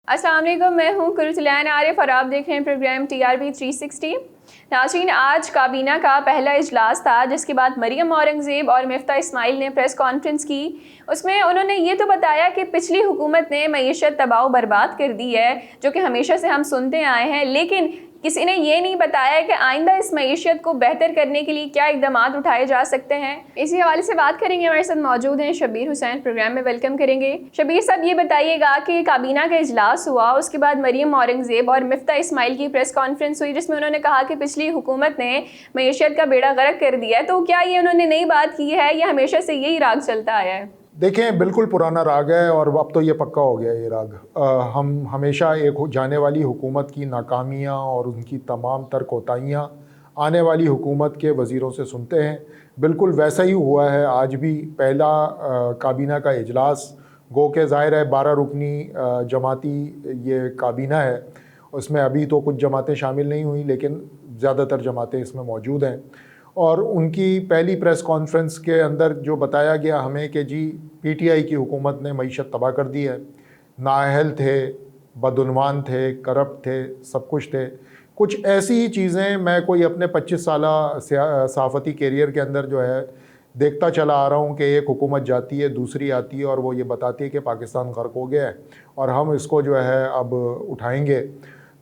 अस्सलाम वालेकुम, मैं हूं कुरतुलैन आरिफ और आप देख रहे हैं प्रोग्राम TRB 360। नाज़रीन, आज काबीना का पहला इजलास था जिसके बाद मरियम औरंगज़ेब और मिफ्ता इस्माइल ने प्रेस कॉन्फ्रेंस की। उसमें उन्होंने ये तो बताया कि पिछली हुकूमत ने मईशत तबाह बर्बाद कर दी है, जो कि हमेशा से हम सुनते आए हैं, लेकिन किसी ने ये नहीं बताया कि आइंदा इस मईशत को बेहतर करने के लिए क्या इकदाम उठाए जा सकते हैं। इसी हवाले से बात करेंगे। हमारे साथ मौजूद हैं शबीर हुसैन, प्रोग्राम में वेलकम करेंगे। शबीर साहब, ये बताइएगा कि काबीना का इजलास हुआ, उसके बाद मरियम औरंगज़ेब और मिफ्ता इस्माइल की प्रेस कॉन्फ्रेंस हुई जिसमें उन्होंने कहा कि पिछली हुकूमत ने मईशत का बेड़ा गर्क कर दिया है। तो क्या ये उन्होंने नई बात की है या हमेशा से यही राग चलता आया है? देखें, बिल्कुल पुराना राग है और अब तो ये पक्का हो गया ये राग। हम हमेशा एक जाने वाली हुकूमत की नाकामियाँ और उनकी तमाम तर कोताहियाँ आने वाली हुकूमत के वज़ीरों से सुनते हैं। बिल्कुल वैसा ही हुआ है आज भी। पहला काबीना का इजलास, गो के ज़ाहिर है 12 रुकनी जमाती ये काबीना है, उसमें अभी तो कुछ जमातें शामिल नहीं हुई लेकिन ज़्यादातर जमातें इसमें मौजूद हैं। और उनकी पहली प्रेस कॉन्फ्रेंस के अंदर जो बताया गया हमें कि जी PTI की हुकूमत ने मईशत तबाह कर दी है, नाअहल थे, बदउनवान थे, करप्ट थे, सब कुछ थे। कुछ ऐसी ही चीज़ें मैं कोई अपने 25 साला सहाफ़ती कैरियर के अंदर जो है देखता चला आ रहा हूँ कि एक हुकूमत जाती है, दूसरी आती है और वो ये बताती है कि पाकिस्तान गर्क हो गया है और हम इसको जो है अब उठाएंगे।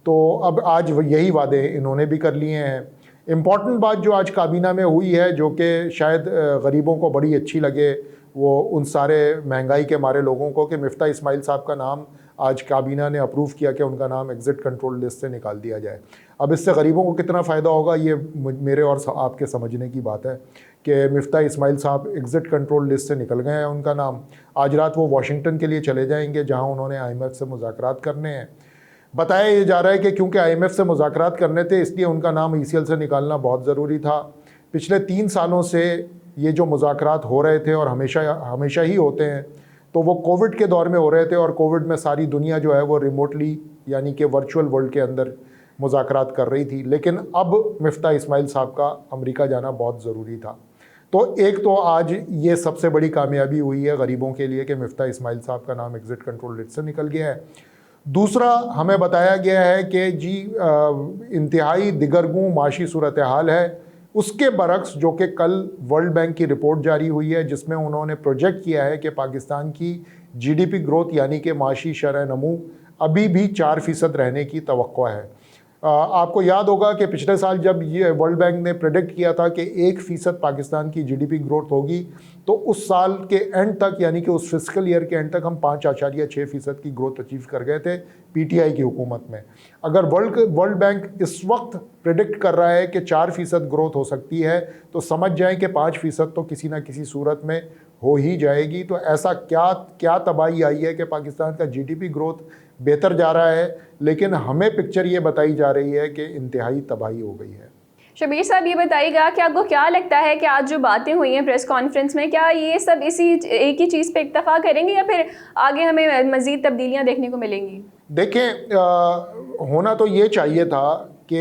तो अब आज यही वादे इन्होंने भी कर लिए हैं। इम्पॉर्टेंट बात जो आज काबीना में हुई है, जो कि शायद गरीबों को बड़ी अच्छी लगे, वो उन सारे महंगाई के मारे लोगों को, कि मिफ्ता इस्माइल साहब का नाम आज काबीना ने अप्रूव किया कि उनका नाम एग्ज़िट कंट्रोल लिस्ट से निकाल दिया जाए। अब इससे गरीबों को कितना फ़ायदा होगा ये मेरे और आपके समझने की बात है कि मिफ्ता इस्माइल साहब एग्ज़िट कंट्रोल लिस्ट से निकल गए हैं उनका नाम। आज रात वो वाशिंगटन के लिए चले जाएंगे जहाँ उन्होंने IMF से मुज़ाकरात करने हैं। बताया ये जा रहा है कि क्योंकि IMF से मुज़ाकरात करने थे इसलिए उनका नाम ECL से निकालना बहुत ज़रूरी था। पिछले 3 सालों से ये जो मुज़ाकरात हो रहे थे और हमेशा ही होते हैं, तो वो कोविड के दौर में हो रहे थे और कोविड में सारी दुनिया जो है वो रिमोटली यानी कि वर्चुअल वर्ल्ड के अंदर मुज़ाकरात कर रही थी। लेकिन अब मिफ्ता इस्माइल साहब का अमेरिका जाना बहुत ज़रूरी था। तो एक तो आज ये सबसे बड़ी कामयाबी हुई है गरीबों के लिए कि मिफ्ता इस्माइल साहब का नाम एग्ज़िट कंट्रोल लिस्ट से निकल गया है। दूसरा, हमें बताया गया है कि जी इंतहाई दिगरगूं माशी सूरत हाल है, उसके बरक्स जो कि कल वर्ल्ड बैंक की रिपोर्ट जारी हुई है जिसमें उन्होंने प्रोजेक्ट किया है कि पाकिस्तान की GDP ग्रोथ यानी कि माशी शरह नमू अभी भी 4% रहने की तवक्को है। आपको याद होगा कि पिछले साल जब ये वर्ल्ड बैंक ने प्रेडिक्ट किया था कि 1% पाकिस्तान की GDP ग्रोथ होगी, तो उस साल के एंड तक यानी कि उस फिस्कल ईयर के एंड तक हम 5.6% की ग्रोथ अचीव कर गए थे PTI की हुकूमत में। अगर वर्ल्ड बैंक इस वक्त प्रेडिक्ट कर रहा है कि 4% ग्रोथ हो सकती है, तो समझ जाएं कि 5% तो किसी ना किसी सूरत में हो ही जाएगी। तो ऐसा क्या तबाही आई है कि पाकिस्तान का GDP ग्रोथ बेहतर जा रहा है, लेकिन हमें पिक्चर ये बताई जा रही है कि इंतहाई तबाही हो गई है। शबीर साहब, ये बताइएगा कि आपको क्या लगता है कि आज जो बातें हुई हैं प्रेस कॉन्फ्रेंस में, क्या ये सब इसी एक ही चीज़ पे इत्तफा करेंगे या फिर आगे हमें मज़ीद तब्दीलियां देखने को मिलेंगी? देखें, होना तो ये चाहिए था कि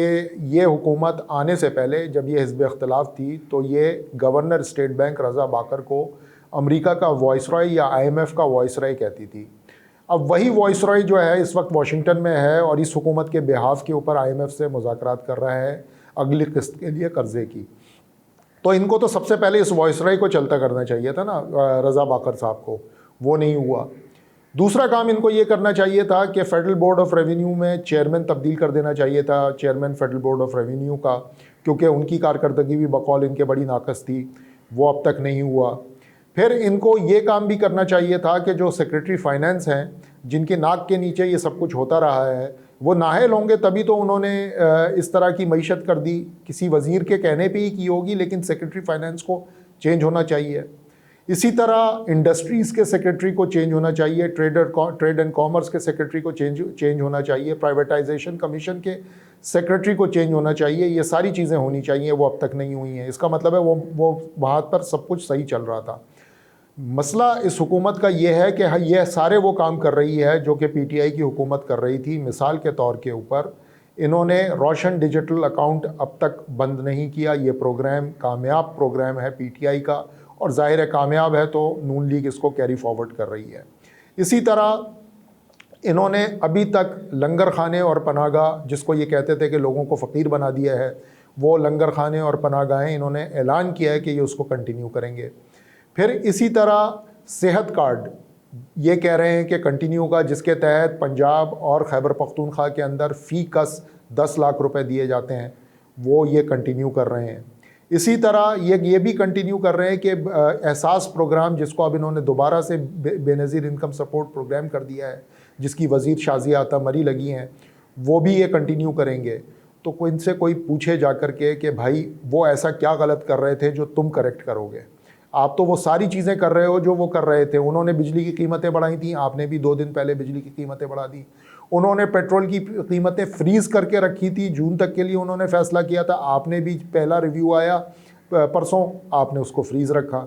ये हुकूमत आने से पहले जब ये हिज़्ब इख्तिलाफ थी तो ये गवर्नर स्टेट बैंक रज़ा बाकर को अमेरिका का वॉइसरॉय या IMF का वॉइसरॉय कहती थी। अब वही वॉइसरॉय जो है इस वक्त वाशिंगटन में है और इस हुकूमत के बिहाफ के ऊपर IMF से मुज़ाकरात कर रहा है अगली किस्त के लिए कर्ज़े की। तो इनको तो सबसे पहले इस वॉइसरॉय को चलता करना चाहिए था ना, रज़ा बाकर साहब को। वो नहीं हुआ। दूसरा काम इनको ये करना चाहिए था कि फेडरल बोर्ड ऑफ रेवेन्यू में चेयरमैन तब्दील कर देना चाहिए था, chairman federal board of revenue का, क्योंकि उनकी कारकर्दगी भी बकौल इनके बड़ी नाकस थी। वो अब तक नहीं हुआ। फिर इनको ये काम भी करना चाहिए था कि जो सेक्रेटरी फाइनेंस हैं, जिनके नाक के नीचे ये सब कुछ होता रहा है, वो नाअहल होंगे तभी तो उन्होंने इस तरह की मईशत कर दी। किसी वज़ीर के कहने पे ही की होगी, लेकिन सेक्रेटरी फाइनेंस को चेंज होना चाहिए। इसी तरह इंडस्ट्रीज़ के सेक्रेटरी को चेंज होना चाहिए, ट्रेड एंड कॉमर्स के सेक्रेटरी को चेंज होना चाहिए, प्राइवेटाइजेशन कमीशन के सेक्रेटरी को चेंज होना चाहिए। ये सारी चीज़ें होनी चाहिए, वो अब तक नहीं हुई हैं। इसका मतलब है वो वहाँ पर सब कुछ सही चल रहा था। मसला इस हुकूमत का ये है कि ये सारे वो काम कर रही है जो कि PTI की हुकूमत कर रही थी। मिसाल के तौर के ऊपर इन्होंने रोशन डिजिटल अकाउंट अब तक बंद नहीं किया। ये प्रोग्राम कामयाब प्रोग्राम है PTI का, और ज़ाहिर है कामयाब है तो नून लीग इसको कैरी फॉरवर्ड कर रही है। इसी तरह इन्होंने अभी तक लंगर खाने और पनाहगाह, जिसको ये कहते थे कि लोगों को फ़कीर बना दिया है, वो लंगर खाने और पनाहगाहें इन्होंने ऐलान किया है कि ये उसको कंटिन्यू करेंगे। फिर इसी तरह सेहत कार्ड ये कह रहे हैं कि कंटिन्यू का, जिसके तहत पंजाब और खैबर पख्तूनख्वा के अंदर फ़ी कस 10 लाख रुपए दिए जाते हैं, वो ये कंटिन्यू कर रहे हैं। इसी तरह ये भी कंटिन्यू कर रहे हैं कि एहसास प्रोग्राम, जिसको अब इन्होंने दोबारा से बेनज़ीर इनकम सपोर्ट प्रोग्राम कर दिया है, जिसकी वज़ीर शाज़िया आता मरी लगी हैं, वो भी ये कंटिन्यू करेंगे। तो कोई इनसे कोई पूछे जा कर के कि भाई वो ऐसा क्या गलत कर रहे थे जो तुम करेक्ट करोगे? आप तो वो सारी चीज़ें कर रहे हो जो वो कर रहे थे। उन्होंने बिजली की कीमतें बढ़ाई थी, आपने भी 2 दिन पहले बिजली की कीमतें बढ़ा दी। उन्होंने पेट्रोल की कीमतें फ्रीज़ करके रखी थी, जून तक के लिए उन्होंने फ़ैसला किया था, आपने भी पहला रिव्यू आया परसों, आपने उसको फ्रीज़ रखा।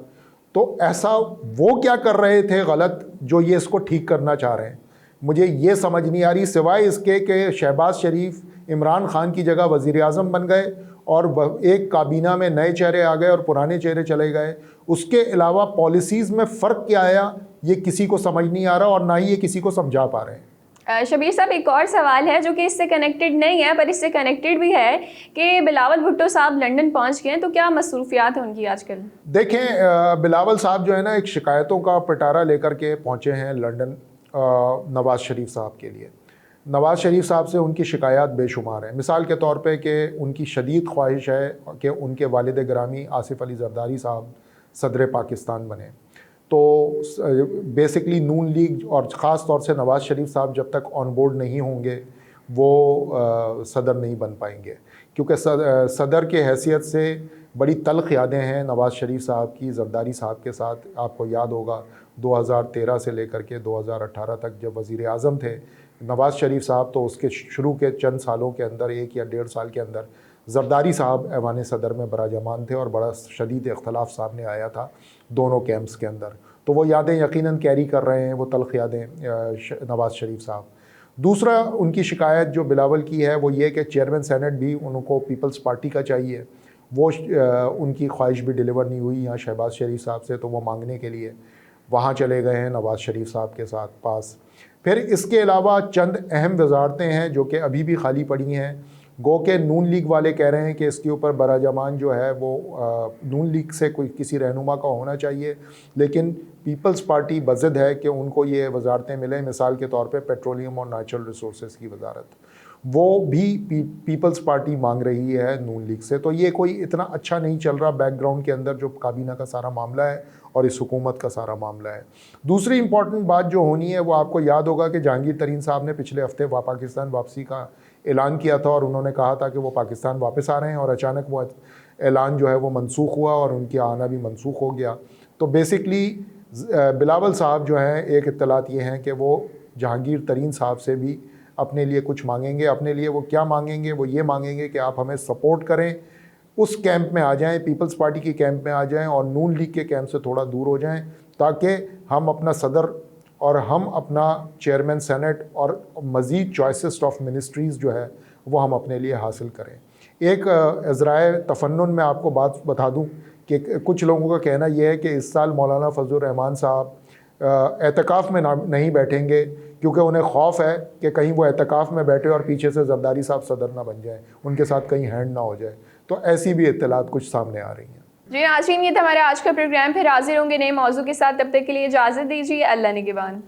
तो ऐसा वो क्या कर रहे थे गलत जो ये इसको ठीक करना चाह रहे हैं? मुझे ये समझ नहीं आ रही, सिवाय इसके कि शहबाज शरीफ इमरान खान की जगह वज़ीर आज़म बन गए और एक काबीना में नए चेहरे आ गए और पुराने चेहरे चले गए। उसके अलावा पॉलिसीज़ में फ़र्क क्या आया, ये किसी को समझ नहीं आ रहा और ना ही ये किसी को समझा पा रहे हैं। शबीर साहब, एक और सवाल है जो कि इससे कनेक्टेड नहीं है पर इससे कनेक्टेड भी है कि बिलावल भुट्टो साहब लंदन पहुंच गए हैं, तो क्या मसरूफियात हैं उनकी आजकल? देखें, बिलावल साहब जो है ना, एक शिकायतों का पिटारा लेकर के पहुंचे हैं लंदन नवाज़ शरीफ साहब के लिए। नवाज़ शरीफ साहब से उनकी शिकायत बेशुमार है। मिसाल के तौर पे कि उनकी शदीद ख्वाहिश है कि उनके वालिद गिरामी आसिफ अली जरदारी साहब सदर पाकिस्तान बने। तो बेसिकली नून लीग और ख़ास तौर से नवाज़ शरीफ साहब जब तक ऑन बोर्ड नहीं होंगे वो सदर नहीं बन पाएंगे, क्योंकि सदर के हैसियत से बड़ी तल्ख़ यादें हैं नवाज़ शरीफ साहब की जरदारी साहब के साथ। आपको याद होगा 2013 से लेकर के 2018 तक जब वज़ीर आज़म थे नवाज़ शरीफ साहब, तो उसके शुरू के चंद सालों के अंदर, 1 या 1.5 साल के अंदर, जरदारी साहब ऐवान सदर में बराजमान थे और बड़ा शदीद इख्तलाफ सामने आया था दोनों कैंप्स के अंदर। तो वो यादें यकीनन कैरी कर रहे हैं, वो तल्ख़ यादें नवाज़ शरीफ साहब। दूसरा उनकी शिकायत जो बिलावल की है वो ये कि चेयरमैन सेनेट भी उनको पीपल्स पार्टी का चाहिए, वो उनकी ख्वाहिश भी डिलीवर नहीं हुई यहाँ शहबाज शरीफ साहब से, तो वो मांगने के लिए वहाँ चले गए हैं नवाज़ शरीफ साहब के साथ पास। फिर इसके अलावा चंद अहम वजारतें हैं जो कि अभी भी खाली पड़ी हैं। गो के नून लीग वाले कह रहे हैं कि इसके ऊपर बराजमान जो है वो नून लीग से कोई किसी रहनुमा का होना चाहिए, लेकिन पीपल्स पार्टी बज़िद है कि उनको ये वजारतें मिलें। मिसाल के तौर पे पेट्रोलियम और नेचुरल रिसोर्सेज की वजारत, वो भी पीपल्स पार्टी मांग रही है नून लीग से। तो ये कोई इतना अच्छा नहीं चल रहा बैकग्राउंड के अंदर जो काबीना का सारा मामला है और इस हुकूमत का सारा मामला है। दूसरी इंपॉर्टेंट बात जो होनी है वो आपको याद होगा कि जहांगीर तरीन साहब ने पिछले हफ्ते पाकिस्तान वापसी का ऐलान किया था और उन्होंने कहा था कि वो पाकिस्तान वापस आ रहे हैं, और अचानक वो ऐलान जो है वो मनसूख हुआ और उनकी आना भी मनसूख हो गया। तो बेसिकली बिलावल साहब जो हैं, एक इत्तलात ये हैं कि वो जहांगीर तरीन साहब से भी अपने लिए कुछ मांगेंगे। अपने लिए वो क्या मांगेंगे? वो ये मांगेंगे कि आप हमें सपोर्ट करें, उस कैंप में आ जाएं, पीपल्स पार्टी के कैंप में आ जाएं और नून लीग के कैंप से थोड़ा दूर हो जाएं, ताकि हम अपना सदर और हम अपना चेयरमैन सेनेट और मज़ीद चॉइसेस ऑफ मिनिस्ट्रीज़ जो है वो हम अपने लिए हासिल करें। एक इज़राए तफन्नुन में आपको बात बता दूं कि कुछ लोगों का कहना यह है कि इस साल मौलाना फजलुर रहमान साहब एतकाफ़ में नहीं बैठेंगे, क्योंकि उन्हें खौफ है कि कहीं वो एतकाफ़ में बैठे और पीछे से जरदारी साहब सदर ना बन जाए, उनके साथ कहीं हैंड ना हो जाए। तो ऐसी भी इत्तलात कुछ सामने आ रही हैं। जी नाज़रीन, ये था हमारा आज का प्रोग्राम। फिर हाजिर होंगे नए मौजू के साथ, तब तक के लिए इजाज़त दीजिए। अल्लाह निगहबान।